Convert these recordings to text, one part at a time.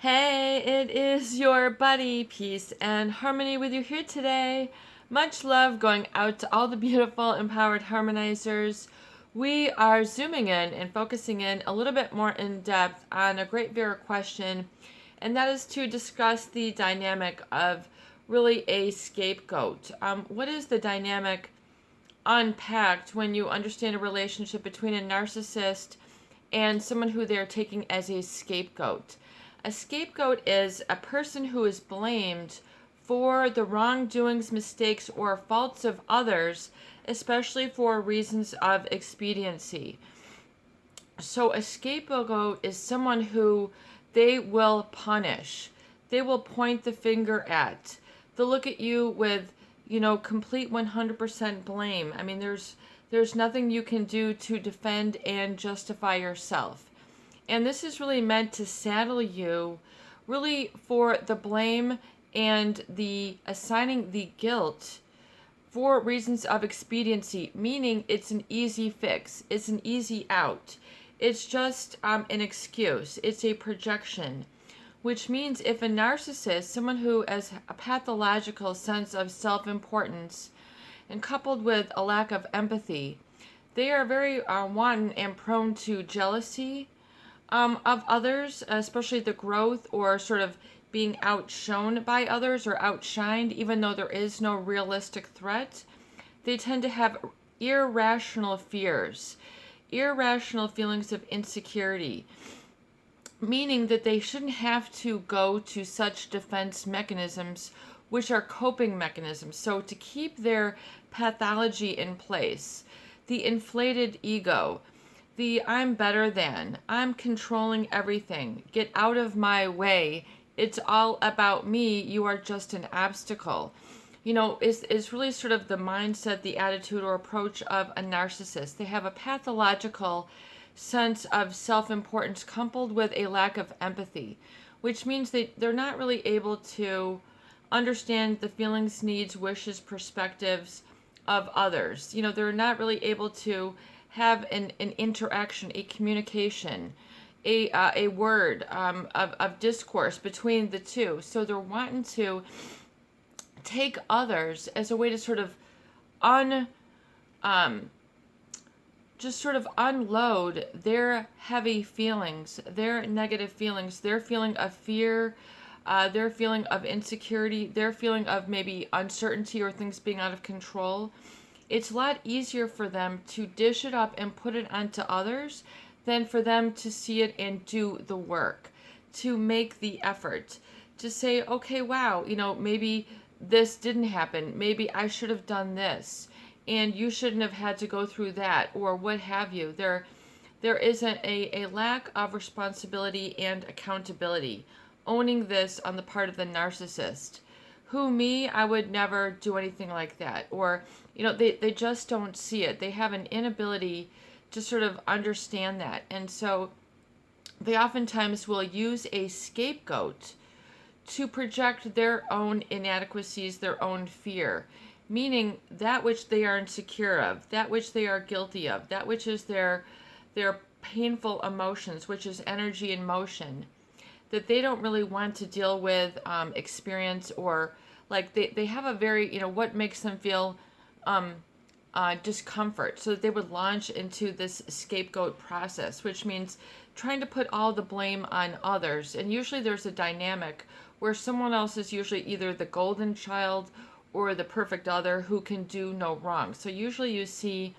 Hey, it is your buddy, Peace and Harmony, with you here today. Much love going out to all the beautiful, empowered harmonizers. We are zooming in and focusing in a little bit more in depth on a great viewer question, and that is to discuss the dynamic of really a scapegoat. What is the dynamic unpacked when you understand a relationship between a narcissist and someone who they're taking as a scapegoat? A scapegoat is a person who is blamed for the wrongdoings, mistakes, or faults of others, especially for reasons of expediency. So a scapegoat is someone who they will punish. They will point the finger at. They'll look at you with, complete 100% blame. I mean, there's nothing you can do to defend and justify yourself. And this is really meant to saddle you really for the blame and the assigning the guilt for reasons of expediency, meaning it's an easy fix, it's an easy out. It's just an excuse, it's a projection, which means if a narcissist, someone who has a pathological sense of self-importance and coupled with a lack of empathy, they are very wanton and prone to jealousy of others, especially the growth or sort of being outshone by others or outshined, even though there is no realistic threat. They tend to have irrational fears, irrational feelings of insecurity, meaning that they shouldn't have to go to such defense mechanisms, which are coping mechanisms. So to keep their pathology in place, the inflated ego, the I'm better than, I'm controlling everything, get out of my way, it's all about me, you are just an obstacle, is really sort of the mindset, the attitude or approach of a narcissist. They have a pathological sense of self-importance coupled with a lack of empathy, which means they're not really able to understand the feelings, needs, wishes, perspectives of others. They're not really able to have an interaction, a communication, a word of discourse between the two. So they're wanting to take others as a way to sort of just sort of unload their heavy feelings, their negative feelings, their feeling of fear, their feeling of insecurity, their feeling of maybe uncertainty or things being out of control. It's a lot easier for them to dish it up and put it onto others than for them to see it and do the work, to make the effort, to say, okay, wow, maybe this didn't happen. Maybe I should have done this, and you shouldn't have had to go through that, or what have you. There isn't a lack of responsibility and accountability, owning this on the part of the narcissist. I would never do anything like that. Or, they just don't see it. They have an inability to sort of understand that. And so they oftentimes will use a scapegoat to project their own inadequacies, their own fear, meaning that which they are insecure of, that which they are guilty of, that which is their painful emotions, which is energy in motion, that they don't really want to deal with, experience, or like they have a very, what makes them feel discomfort, so that they would launch into this scapegoat process, which means trying to put all the blame on others. And usually there's a dynamic where someone else is usually either the golden child or the perfect other who can do no wrong. So usually you see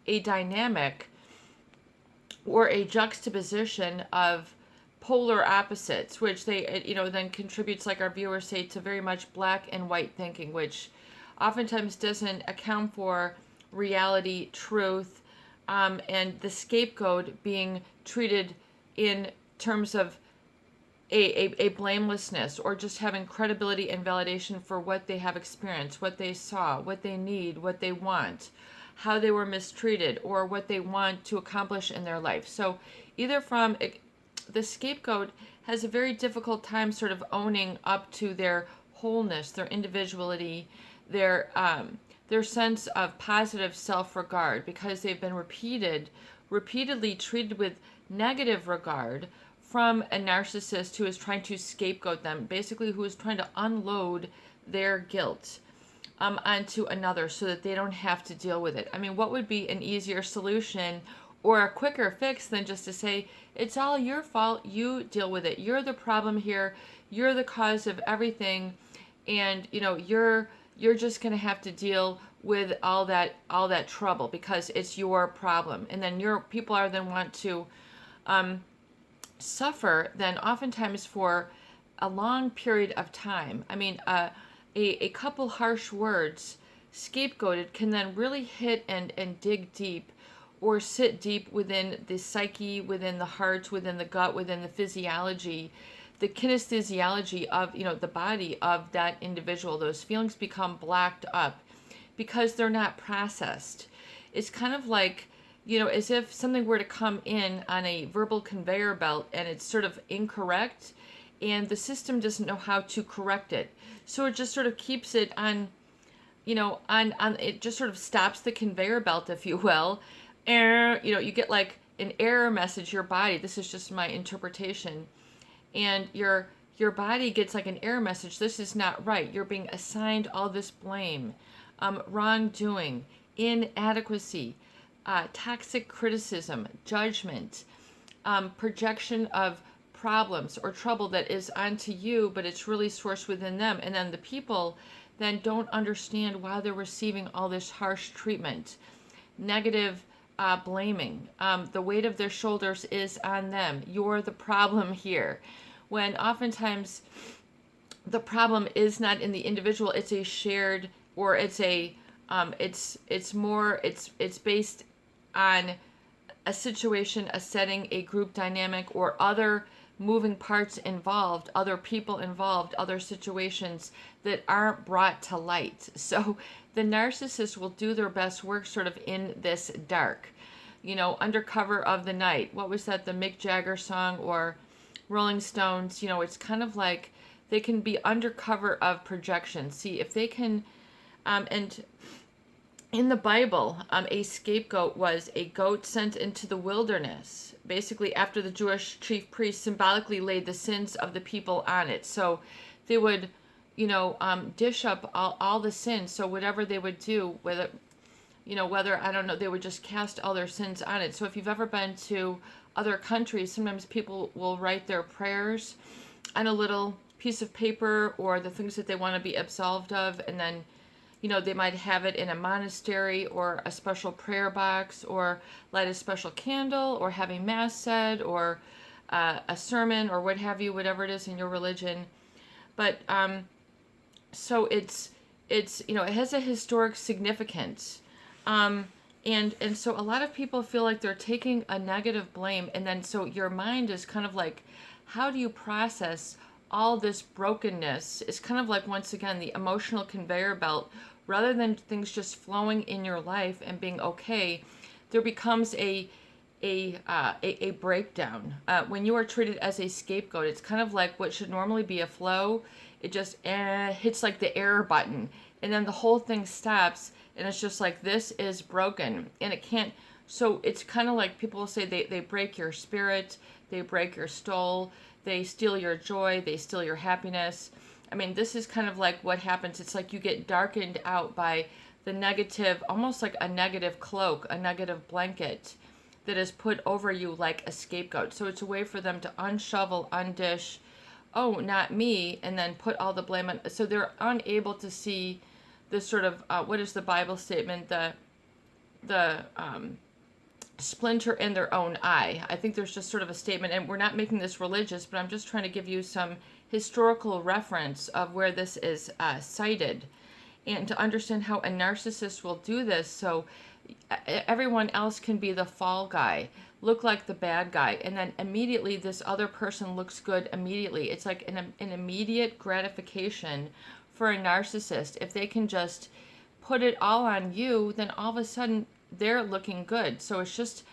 a dynamic or a juxtaposition of polar opposites, which they, then contributes, like our viewers say, to very much black and white thinking, which oftentimes doesn't account for reality, truth, and the scapegoat being treated in terms of a blamelessness, or just having credibility and validation for what they have experienced, what they saw, what they need, what they want, how they were mistreated, or what they want to accomplish in their life. So either from the scapegoat has a very difficult time sort of owning up to their wholeness, their individuality, their sense of positive self-regard, because they've been repeatedly treated with negative regard from a narcissist who is trying to scapegoat them, basically who is trying to unload their guilt onto another so that they don't have to deal with it. I mean, what would be an easier solution or a quicker fix than just to say, it's all your fault, you deal with it. You're the problem here. You're the cause of everything. And, you're just going to have to deal with all that trouble because it's your problem. And then your people are then want to suffer then oftentimes for a long period of time. I mean, a couple harsh words scapegoated can then really hit and dig deep or sit deep within the psyche, within the heart, within the gut, within the physiology, the kinesthesiology of the body of that individual. Those feelings become blacked up because they're not processed. It's kind of like, as if something were to come in on a verbal conveyor belt and it's sort of incorrect and the system doesn't know how to correct it. So it just sort of keeps it on, it just sort of stops the conveyor belt, if you will. And, you get like an error message, your body, this is just my interpretation, and your body gets like an error message, this is not right. You're being assigned all this blame, wrongdoing, inadequacy, toxic criticism, judgment, projection of problems or trouble that is onto you, but it's really sourced within them. And then the people then don't understand why they're receiving all this harsh treatment, negative blaming. The weight of their shoulders is on them. You're the problem here. When oftentimes the problem is not in the individual, it's a shared, or it's a it's based on a situation, a setting, a group dynamic, or other moving parts involved, other people involved, other situations that aren't brought to light. So the narcissist will do their best work sort of in this dark, under cover of the night. What was that, the Mick Jagger song or Rolling Stones? It's kind of like they can be under cover of projection. See, if they can, and in the Bible, a scapegoat was a goat sent into the wilderness, basically after the Jewish chief priest symbolically laid the sins of the people on it. So they would, dish up all the sins. So whatever they would do, whether, I don't know, they would just cast all their sins on it. So if you've ever been to other countries, sometimes people will write their prayers on a little piece of paper or the things that they want to be absolved of, and then they might have it in a monastery or a special prayer box, or light a special candle, or have a mass said, or a sermon, or what have you, whatever it is in your religion. But so it has a historic significance, and so a lot of people feel like they're taking a negative blame, and then so your mind is kind of like, how do you process all this brokenness? It's kind of like, once again, the emotional conveyor belt. Rather than things just flowing in your life and being okay, there becomes a breakdown. When you are treated as a scapegoat, it's kind of like what should normally be a flow. It just hits like the error button, and then the whole thing stops, and it's just like, this is broken, and it can't. So it's kind of like people will say they break your spirit, they break your soul, they steal your joy, they steal your happiness. I mean, this is kind of like what happens. It's like you get darkened out by the negative, almost like a negative cloak, a negative blanket that is put over you like a scapegoat. So it's a way for them to unshovel, undish, oh, not me, and then put all the blame on. So they're unable to see this sort of, what is the Bible statement? The splinter in their own eye. I think there's just sort of a statement, and we're not making this religious, but I'm just trying to give you some historical reference of where this is cited, and to understand how a narcissist will do this. So everyone else can be the fall guy, look like the bad guy, and then immediately this other person looks good immediately. It's like an immediate gratification for a narcissist. If they can just put it all on you, then all of a sudden they're looking good. So it's just,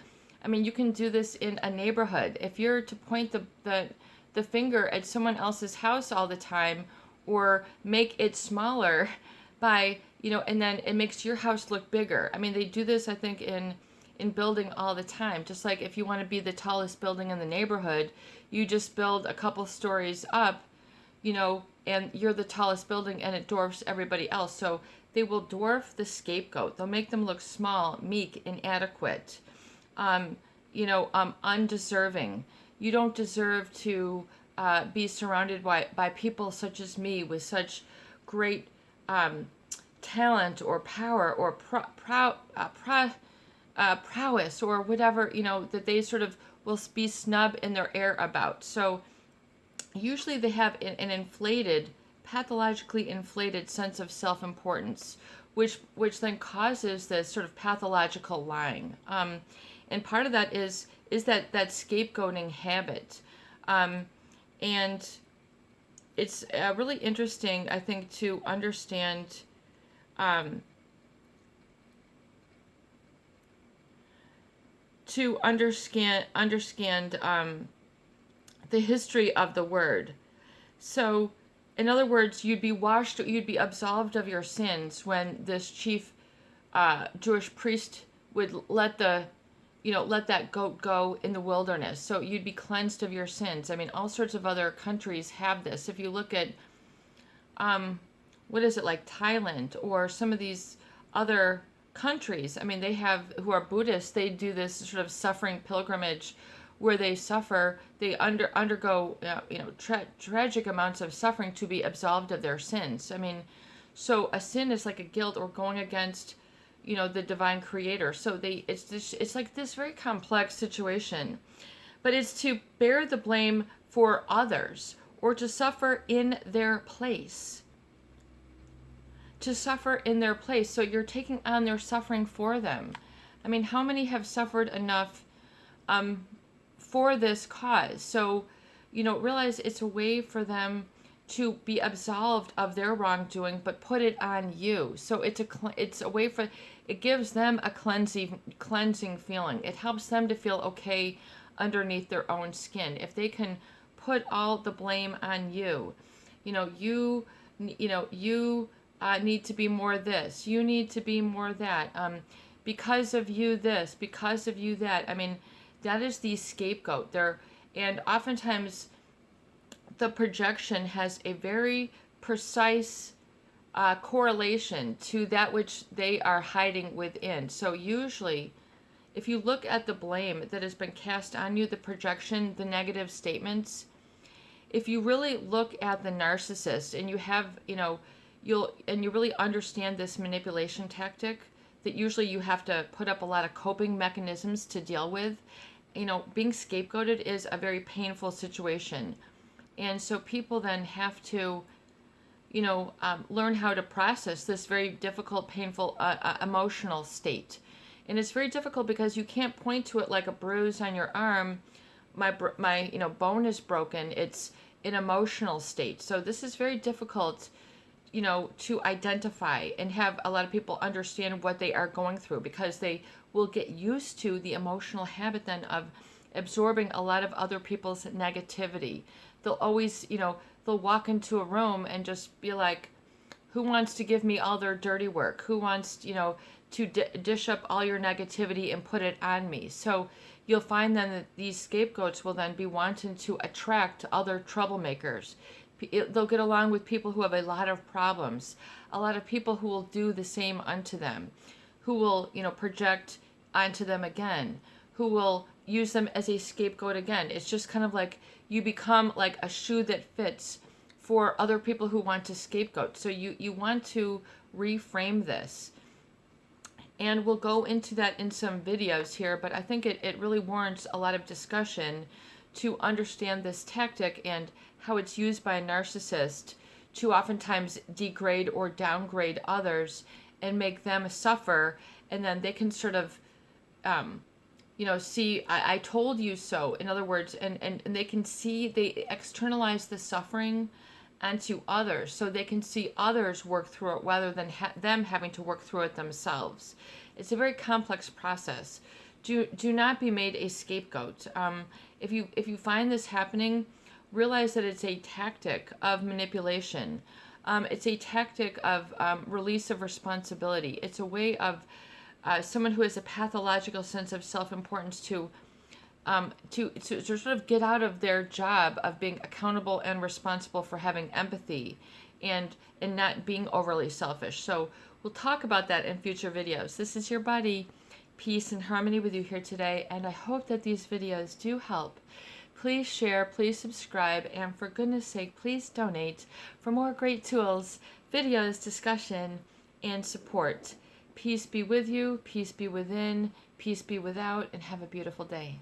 I mean, you can do this in a neighborhood. If you're to point the finger at someone else's house all the time, or make it smaller by, and then it makes your house look bigger. I mean, they do this, I think, in in building all the time. Just like if you want to be the tallest building in the neighborhood, you just build a couple stories up, and you're the tallest building and it dwarfs everybody else. So they will dwarf the scapegoat. They'll make them look small, meek, inadequate, undeserving. You don't deserve to be surrounded by people such as me with such great talent or power or prowess or whatever, that they sort of will be snub in their air about. So usually they have an inflated, pathologically inflated sense of self-importance, which then causes this sort of pathological lying. And part of that is that scapegoating habit. And it's really interesting, I think, to understand the history of the word. So, in other words, you'd be absolved of your sins when this chief Jewish priest would let that goat go in the wilderness. So you'd be cleansed of your sins. I mean, all sorts of other countries have this. If you look at, what is it, like Thailand or some of these other countries, I mean, they have, who are Buddhists, they do this sort of suffering pilgrimage where they suffer, they undergo, tragic amounts of suffering to be absolved of their sins. I mean, so a sin is like a guilt or going against, the divine creator. So it's like this very complex situation, but it's to bear the blame for others or to suffer in their place. To suffer in their place. So you're taking on their suffering for them. I mean, how many have suffered enough for this cause? So, realize it's a way for them to be absolved of their wrongdoing, but put it on you. So it's a way for, it gives them a cleansing feeling. It helps them to feel okay underneath their own skin. If they can put all the blame on you, you need to be more this, you need to be more that, because of you this, because of you that. I mean, that is the scapegoat. And oftentimes the projection has a very precise correlation to that which they are hiding within. So usually, if you look at the blame that has been cast on you, the projection, the negative statements, if you really look at the narcissist and you have, you really understand this manipulation tactic, that usually you have to put up a lot of coping mechanisms to deal with. Being scapegoated is a very painful situation. And so people then have to, learn how to process this very difficult, painful, emotional state. And it's very difficult because you can't point to it like a bruise on your arm. My bone is broken. It's an emotional state. So this is very difficult, to identify and have a lot of people understand what they are going through, because they will get used to the emotional habit then of absorbing a lot of other people's negativity. They'll always, they'll walk into a room and just be like, who wants to give me all their dirty work? Who wants, to dish up all your negativity and put it on me? So you'll find then that these scapegoats will then be wanting to attract other troublemakers. They'll get along with people who have a lot of problems, a lot of people who will do the same unto them, who will, project onto them again, who will use them as a scapegoat again. It's just kind of like you become like a shoe that fits for other people who want to scapegoat. So you want to reframe this. And we'll go into that in some videos here, but I think it really warrants a lot of discussion to understand this tactic and how it's used by a narcissist to oftentimes degrade or downgrade others and make them suffer, and then they can sort of see, I told you so. In other words, and they can see, they externalize the suffering onto others, so they can see others work through it rather than them having to work through it themselves. It's a very complex process. Do not be made a scapegoat. If you find this happening, realize that it's a tactic of manipulation. It's a tactic of release of responsibility. It's a way of someone who has a pathological sense of self-importance to sort of get out of their job of being accountable and responsible for having empathy and not being overly selfish. So we'll talk about that in future videos. This is your buddy, Peace and Harmony, with you here today, and I hope that these videos do help. Please share, please subscribe, and for goodness sake, please donate for more great tools, videos, discussion, and support. Peace be with you, peace be within, peace be without, and have a beautiful day.